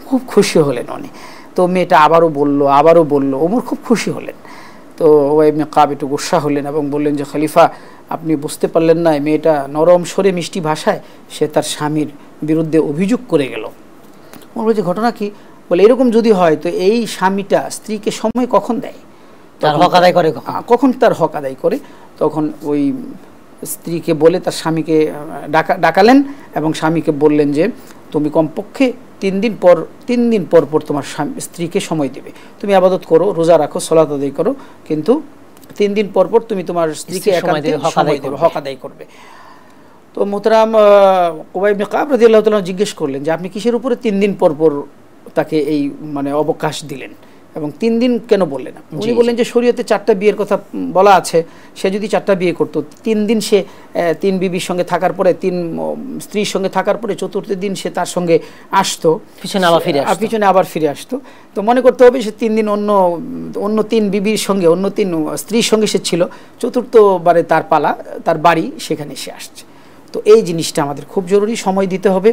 খুব খুশি হলেন উনি। তো মেয়েটা আবারও বলল, ওমর খুব খুশি হলেন। তো ওবাই ইবনে কাব একটু গুসা হলেন এবং বললেন যে খলিফা, আপনি বুঝতে পারলেন না, মেয়েটা নরম স্বরে মিষ্টি ভাষায় সে তার স্বামীর বিরুদ্ধে অভিযোগ করে গেল। ওমর বলছে ঘটনা কি? বলে এরকম যদি হয় তো এই স্বামীটা স্ত্রীকে সময় কখন দেয়, তার হক আদায় করে, কখন তার হক আদায় করে। তখন ওই স্ত্রীকে বলে তার স্বামীকে ডাকালেন, এবং স্বামীকে বললেন যে তুমি কমপক্ষে 3 দিন পর তোমার স্ত্রীকে সময় দেবে, তুমি ইবাদত করো, রোজা রাখো, সালাত আদায় করো, কিন্তু 3 দিন পর তুমি তোমার স্ত্রীকে হক আদায় করবে। তো মোহতারাম উবাই ইবনে কাব রাদিয়াল্লাহু তাআলা জিজ্ঞেস করলেন যে আপনি কিসের উপরে 3 দিন পর তাকে এই মানে অবকাশ দিলেন, এবং 3 দিন কেন বললেন? উনি বললেন যে শরীয়তে 4টা বিয়ের কথা বলা আছে, সে যদি 4টা বিয়ে করতো, 3 দিন সে 3 বিবির সঙ্গে থাকার পরে, 3 স্ত্রীর সঙ্গে থাকার পরে 4র্থ দিন সে তার সঙ্গে আসতো, পিছনে আবার ফিরে আসতো। তো মনে করতে হবে সে 3 দিন অন্য 3 বিবির সঙ্গে, অন্য 3 স্ত্রীর সঙ্গে সে ছিল, 4র্থবারে তার পালা, তার বাড়ি, সেখানে সে আসছে। তো এই জিনিসটা আমাদের খুব জরুরি, সময় দিতে হবে।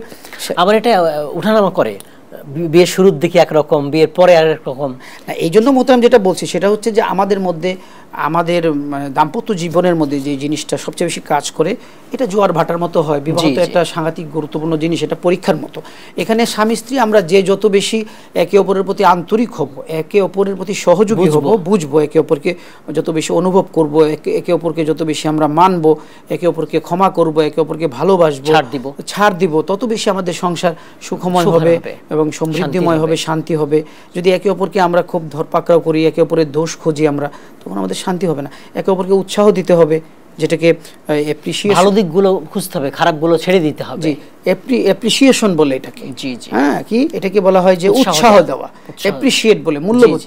আবার এটা উঠানামা করে, বিয়ের শুরুর দিকে একরকম, বিয়ের পরে আরেক রকম। এই জন্য মোহতারাম যেটা বলছি সেটা হচ্ছে যে আমাদের মধ্যে, আমাদের দাম্পত্য জীবনের মধ্যে যে জিনিসটা সবচেয়ে বেশি কাজ করে, এটা জোয়ার ভাটার মতো হয়। বিবাহ তো একটা সাংঘাতিক গুরুত্বপূর্ণ জিনিস, এটা পরীক্ষার মতো। এখানে স্বামী স্ত্রী আমরা যত বেশি একে অপরের প্রতি আন্তরিক হব, একে অপরের প্রতি সহযোগী হব, বুঝবো, একে অপরকে যত বেশি অনুভব করব, একে অপরকে যত বেশি আমরা মানব, একে অপরকে ক্ষমা করব, একে অপরকে ভালোবাসবো, ছাড় দিব, তত বেশি আমাদের সংসার সুখময় হবে এবং সমৃদ্ধিময় হবে, শান্তি হবে। যদি একে অপরকে আমরা খুব ধরপাকড়াও করি, একে অপরের দোষ খুঁজি আমরা, তখন আমাদের শান্তি হবে না। একে অপরকে উৎসাহ দিতে হবে, যেটাকে অ্যাপ্রিসিয়েশন, ভালো দিকগুলো খুঁজতে হবে, খারাপগুলো ছেড়ে দিতে হবে। জি, অ্যাপ্রিসিয়েশন বলে এটাকে। জি জি, হ্যাঁ, কি এটাকে বলা হয় যে উৎসাহ দেওয়া, অ্যাপ্রিসিয়েট বলে মূল্যবোধ,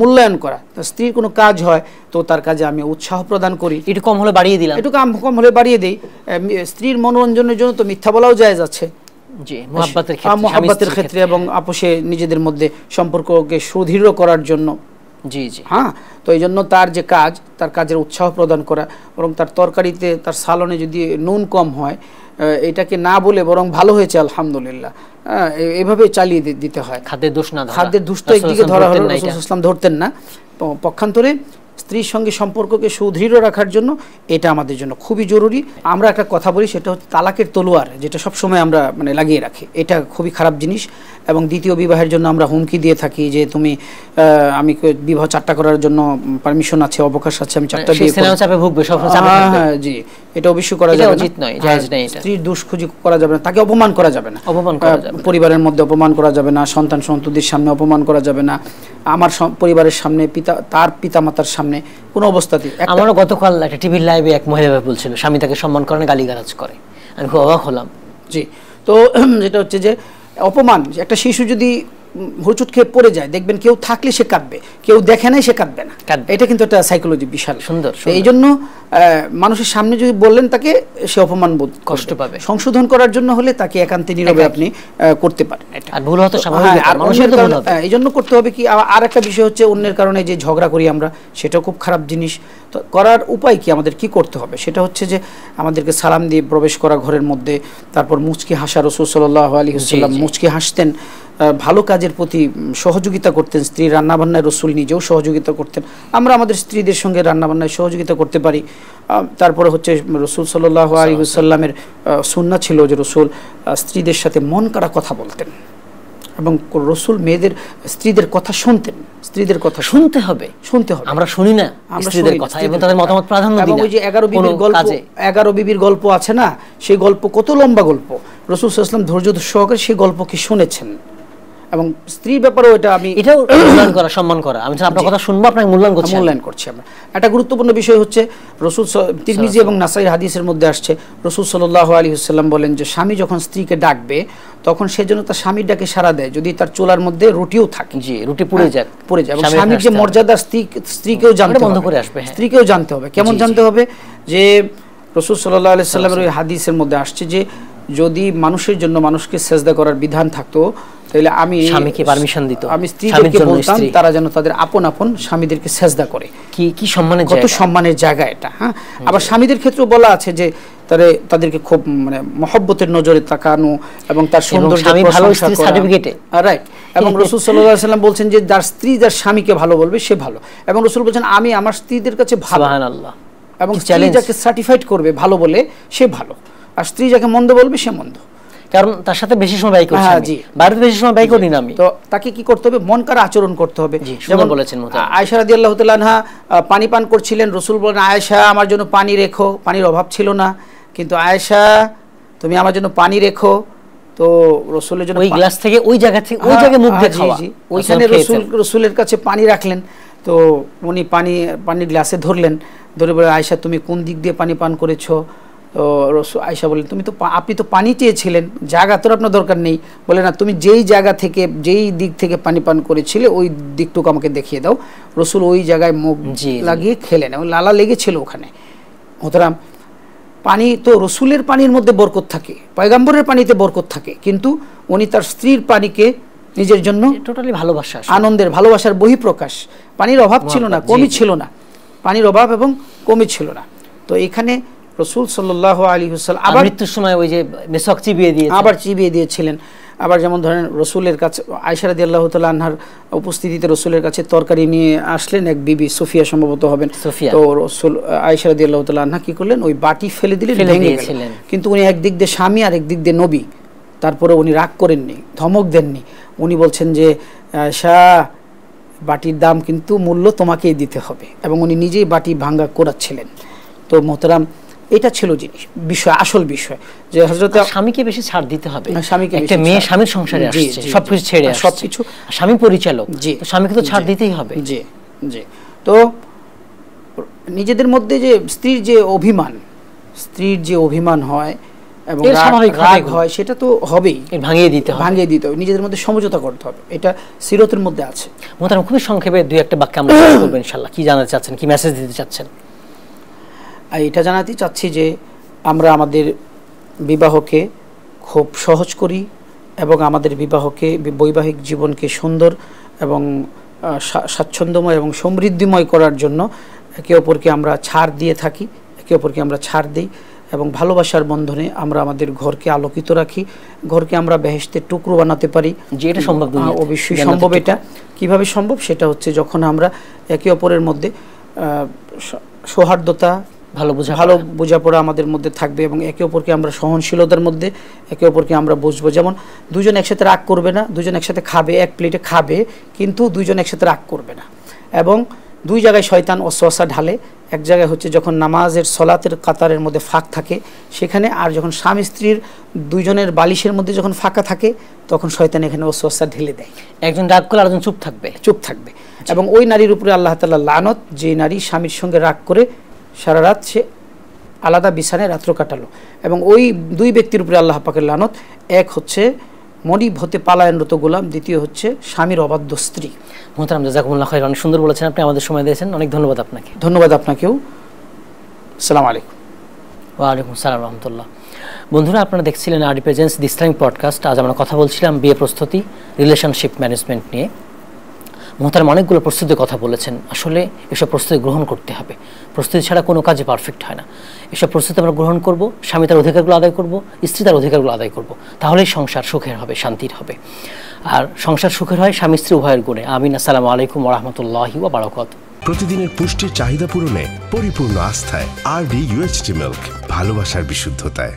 মূল্যায়ন করা। স্ত্রীর কোনো কাজ হয় তো তার কাজে আমি উৎসাহ প্রদান করি, একটু কম হলে বাড়িয়ে দিলাম, একটু কম হলে বাড়িয়ে দিই। স্ত্রীর মনোরঞ্জনের জন্য তো মিথ্যা বলাও জায়েজ আছে, জি, মুহাব্বতের ক্ষেত্রে এবং আপোষে নিজেদের মধ্যে সম্পর্ককে সুদৃঢ় করার জন্য। জি জি, হ্যাঁ, তো এই জন্য তার যে কাজ, তার কাজের উৎসাহ প্রদান করা, বরং তার তরকারিতে, তার সালনে যদি নুন কম হয় এটাকে না বলে বরং ভালো হয়েছে আলহামদুলিল্লাহ, এইভাবে চালিয়ে দিতে হয়। খাদ্যের দোষ না, খাদ্যের দোষ তো একদিকে ধরা হলো, রাসূল সাল্লাল্লাহু আলাইহি ওয়াসাল্লাম ধরতেন না। পক্ষান্তরে স্ত্রীর সঙ্গে সম্পর্ককে সুদৃঢ় রাখার জন্য এটা আমাদের জন্য খুবই জরুরি। আমরা একটা কথা বলি, সেটা হচ্ছে তালাকের তলোয়ার, যেটা সবসময় আমরা মানে লাগিয়ে রাখি, এটা খুবই খারাপ জিনিস। এবং দ্বিতীয় বিবাহের জন্য আমরা হুমকি দিয়ে থাকি যে তুমি আমি বিবাহ 4টা করার জন্য পারমিশন আছে, অবকাশ আছে, আমি 4টা বিয়ে করব, চাপে ভুগবে, সবসময় চাপে থাকবে। হ্যাঁ জি, এটা অবশ্যই করা যাবে না, উচিত নয়, জায়েজ নেই এটা। স্ত্রীর দুষ্খুজি করা যাবে না, তাকে অপমান করা যাবে না, পরিবারের মধ্যে অপমান করা যাবে না, সন্তান সন্ততির সামনে অপমান করা যাবে না, আমার পরিবারের সামনে, তার পিতামাতার সামনে কোনো অবস্থাতেই। আমারও গতকাল একটা টিভির লাইভে এক মহিলা বলছিল স্বামী তাকে সম্মান করে না, গালিগালাজ করে। আমি খুব অবাক হলাম। জি, তো যেটা হচ্ছে যে অপমান, একটা শিশু যদি হুচুট খেয়ে পড়ে যায়, দেখবেন কেউ থাকলে সে কাঁদবে, কেউ দেখে নাই সে কাঁদবে না। এটা কিন্তু একটা সাইকোলজি বিশাল সুন্দর। এই জন্য মানুষের সামনে যদি বললেন তাকে, সে অপমান বোধ কষ্ট পাবে। সংশোধন করার জন্য হলে তাকে একান্তে নীরবে আপনি করতে পারেন। এটা আর ভুল হতো স্বাভাবিক, আর মানুষের তো ভুল হবে। এই জন্য করতে হবে কি, আর একটা বিষয় হচ্ছে অন্যের কারণে যে ঝগড়া করি আমরা, সেটাও খুব খারাপ জিনিস। তো করার উপায় কি, আমাদের কি করতে হবে, সেটা হচ্ছে যে আমাদেরকে সালাম দিয়ে প্রবেশ করা ঘরের মধ্যে, তারপর মুচকি হাসা। রাসূল সাল্লাল্লাহু আলাইহি ওয়াসাল্লাম মুচকি হাসতেন, ভালো কাজের প্রতি সহযোগিতা করতেন। স্ত্রী রান্নাবান্নায় রাসূল নিজেও সহযোগিতা করতেন, আমরা আমাদের স্ত্রীদের সঙ্গে রান্নাবান্নায় সহযোগিতা করতে পারি। তারপরে হচ্ছে রাসূল সাল্লাল্লাহু আলাইহি ওয়াসাল্লামের সুন্নাহ ছিল যে রাসূল স্ত্রীদের সাথে মন কাড়া কথা বলতেন, এবং রাসূল স্ত্রীদের কথা শুনতেন। স্ত্রীদের কথা শুনতে হবে। আমরা শুনি না স্ত্রীদের কথা, এবং তাদের মতামত প্রাধান্য দিই না। ওই যে 11 বিবির গল্প আছে না, সেই গল্প কত লম্বা গল্প, রাসূল সাল্লাল্লাহু আলাইহি ওয়াসাল্লাম ধৈর্য সহকারে সেই গল্পকে শুনেছেন। এবং স্ত্রীর ব্যাপারেও এটাও মূল্যায়ন করা, সম্মান করা। আমি আপনার কথা শুনবো, আপনাকে মূল্যায়ন করছি আমরা। একটা গুরুত্বপূর্ণ বিষয় হচ্ছে, রাসূল তিরমিজি এবং নাসাই হাদিসের মধ্যে আসছে, রাসূল সাল্লাল্লাহু আলাইহি ওয়াসাল্লাম বলেন যে স্বামী যখন স্ত্রীকে ডাকবে, তখন সে যেন তার স্বামীর ডাকে সাড়া দেয়, যদি তার চুলার মধ্যে রুটিও থাকে। জি, রুটি পুড়ে যায়। এবং স্বামীর যে মর্যাদা, স্ত্রীকেও জানতে হবে, বন্ধ করে আসবে, স্ত্রীকেও জানতে হবে। কেমন জানতে হবে? যে রাসূল সাল্লাল্লাহু আলাইহি ওয়াসাল্লামের ওই হাদিসের মধ্যে আসছে যে যদি মানুষের জন্য মানুষকে সেজদা করার বিধান থাকতো, তাহলে আমি স্বামীকে পারমিশন দিত, আমি স্ত্রীদেরকে বলতাম তারা যেন তাদের আপন আপন স্বামীদেরকে সেজদা করে। কি সম্মানের জায়গা, কত সম্মানের জায়গা এটা। হ্যাঁ, আবার স্বামীদের ক্ষেত্রেও বলা আছে যে তাদেরকে খুব মানে মহব্বতের নজরে তাকানো এবং তার সৌন্দর্য, ভালো স্ত্রী সার্টিফিকেটে, রাইট। এবং রাসূল সাল্লাল্লাহু আলাইহি ওয়াসাল্লাম বলছেন যে যার স্ত্রী যার স্বামীকে ভালো বলবে সে ভালো, এবং রাসূল বলছেন আমি আমার স্ত্রীদের কাছে ভালো। সুবহানাল্লাহ। এবং স্ত্রী যাকে সার্টিফাইড করবে ভালো বলে সে ভালো, আর স্ত্রী যাকে মন্দ বলবে সে মন্দ, কারণ তার সাথে বেশি সময় ব্যয় করছি। জি, বাড়িতে বেশি সময় ব্যয় করি না আমি। তো তাকে কি করতে হবে? মন কাড়া আচরণ করতে হবে। যেমন বলেছেন আয়েশা রাদিয়াল্লাহু তাআলা আনহা পানি পান করছিলেন, রাসূল বলেন আয়েশা আমার জন্য পানি রেখো। পানির অভাব ছিল না, কিন্তু আয়েশা তুমি আমার জন্য পানি রেখো। তো রাসূলের জন্য ওই গ্লাস থেকে ওই জায়গা থেকে ওই জায়গায় মুখ দিয়ে খাওয়া, ওইখানে রাসূলের কাছে পানি রাখলেন। তো উনি পানির গ্লাসে ধরলেন, ধরে বলে আয়েশা তুমি কোন দিক দিয়ে পানি পান করেছো? তো আয়েশা বলেন আপনি তো পানি চেয়েছিলেন, জায়গা তোর আপনার দরকার নেই। বলে না, তুমি যেই জায়গা থেকে যেই দিক থেকে পানি পান করেছিলে ওই দিকটুকু আমাকে দেখিয়ে দাও। রাসূল ওই জায়গায় মুখ লাগিয়ে খেলেন এবং লালা লেগেছিল ওখানে। সুতরাং পানি তো রাসূলের পানির মধ্যে বরকত থাকে, পয়গম্বরের পানিতে বরকত থাকে, কিন্তু উনি তার স্ত্রীর পানিকে নিজের জন্য টোটালি ভালোবাসা, আনন্দের ভালোবাসার বহিঃপ্রকাশ। পানির অভাব ছিল না, কমই ছিল না, পানির অভাব এবং কমই ছিল না। তো এখানে রাসূল সাল্লাল্লাহু আলাইহি ওয়াসাল্লাম আবার মৃত্যুর সময় ওই যে মেসওয়াক চিবিয়ে দিয়েছিলেন। আবার যেমন ধরেন রাসূলের কাছে আয়েশা রাদিয়াল্লাহু তাআলা আনহার উপস্থিতিতে রাসূলের কাছে তরকারি নিয়ে আসলেন এক বিবি, সুফিয়া সম্ভবত হবেন। তো রাসূল আয়েশা রাদিয়াল্লাহু তাআলা আনহা কি করলেন? ওই বাটি ফেলে দিলেন, ভেঙে গেল। কিন্তু উনি একদিক দিয়ে স্বামী আর একদিক দিয়ে নবী, তারপরে উনি রাগ করেননি, ধমক দেননি। উনি বলছেন যে আয়েশা বাটির দাম কিন্তু মূল্য তোমাকেই দিতে হবে, এবং উনি নিজেই বাটি ভাঙা করাচ্ছিলেন। তো মোহতারাম, এটা ছিল বিষয়, আসল বিষয় যে হযরত স্বামীকে বেশি ছাড় দিতে হবে। স্বামীকে, একটা মেয়ে স্বামীর সংসারে আসছে, সবকিছু ছেড়ে আসছে, সবকিছু, স্বামী পরিচালক, স্বামীকে তো ছাড় দিতেই হবে। জি জি। তো নিজেদের মধ্যে যে স্ত্রীর যে অভিমান হয় এবং রাগ হয়, সেটা তো হবেই, ভাঙিয়ে দিতে হবে, নিজেদের মধ্যে সমঝোতা করতে হবে, এটা সিরতের মধ্যে আছে। মোহতারাম, খুবই সংক্ষেপে দুই একটা বাক্যে আমরা বলবো ইনশাআল্লাহ। কি জানাতে চাচ্ছেন, কি মেসেজ দিতে চাচ্ছেন? এটা জানাতে চাচ্ছি যে আমরা আমাদের বিবাহকে খুব সহজ করি এবং আমাদের বৈবাহিক জীবনকে সুন্দর এবং স্বাচ্ছন্দ্যময় এবং সমৃদ্ধিময় করার জন্য একে অপরকে আমরা ছাড় দিয়ে থাকি, একে অপরকে আমরা ছাড় দিই এবং ভালোবাসার বন্ধনে আমরা আমাদের ঘরকে আলোকিত রাখি, ঘরকে আমরা বেহেশতের টুকরো বানাতে পারি। যে এটা সম্ভব, অবশ্যই সম্ভব। এটা কিভাবে সম্ভব? সেটা হচ্ছে যখন আমরা একে অপরের মধ্যে সৌহার্দ্যতা, ভালো বোঝাপড়া আমাদের মধ্যে থাকবে এবং একে অপরকে আমরা সহনশীলতার মধ্যে একে অপরকে আমরা বুঝবো। যেমন দুজন একসাথে রাগ করবে না, দুজন একসাথে খাবে, এক প্লেটে খাবে, কিন্তু দুজন একসাথে রাগ করবে না। এবং দুই জায়গায় শয়তান ওয়াসওয়াসা ঢালে, এক জায়গায় হচ্ছে যখন নামাজের সলাতের কাতারের মধ্যে ফাঁক থাকে সেখানে, আর যখন স্বামী স্ত্রীর দুইজনের বালিশের মধ্যে যখন ফাঁকা থাকে তখন শয়তান এখানে ওয়াসওয়াসা ঢেলে দেয়। একজন রাগ করলে আরেকজন চুপ থাকবে। এবং ওই নারীর উপরে আল্লাহ তাআলা লানত, যে নারী স্বামীর সঙ্গে রাগ করে সারা রাত সে আলাদা বিছানায় রাত্র কাটালো। এবং ওই দুই ব্যক্তির উপরে আল্লাহ পাকের লানত, এক হচ্ছে মনিব হতে পালায়নরত গোলাম, দ্বিতীয় হচ্ছে স্বামীর অবাধ্য স্ত্রী। মোহতারাম, জাযাকুমুল্লাহ খাইর, অনেক সুন্দর বলেছেন আপনি, আমাদের সময় দিয়েছেন, অনেক ধন্যবাদ আপনাকে। ধন্যবাদ আপনাকেও। আসসালামু আলাইকুম। ওয়ালাইকুম আসসালাম রাহমাতুল্লাহ। বন্ধুরা, আপনারা দেখছিলেন আরডি প্রেজেন্স দি ইসলামিক পডকাস্ট। আজ আমরা কথা বলছিলাম বিয়ে প্রস্তুতি, রিলেশনশিপ ম্যানেজমেন্ট নিয়ে। মোহতারাম অনেকগুলো প্রস্তুতির কথা বলেছেন। আসলে এসব প্রস্তুতি গ্রহণ করতে হবে, প্রস্তুতি ছাড়া কোনো কাজে পারফেক্ট হয় না। এসব প্রস্তুতি আমরা গ্রহণ করব, স্বামী তার অধিকারগুলো আদায় করব, স্ত্রী তার অধিকারগুলো আদায় করব, তাহলেই সংসার সুখের হবে, শান্তির হবে। আর সংসার সুখের হয় স্বামী স্ত্রী উভয়ের গুণে। আমিন। আসসালামু আলাইকুম ওয়া রাহমাতুল্লাহি ওয়া বারাকাতুহু। প্রতিদিনের পুষ্টির চাহিদা পূরণে পরিপূর্ণ আস্থায় RD UHT মিল্ক, ভালোবাসার বিশুদ্ধতায়।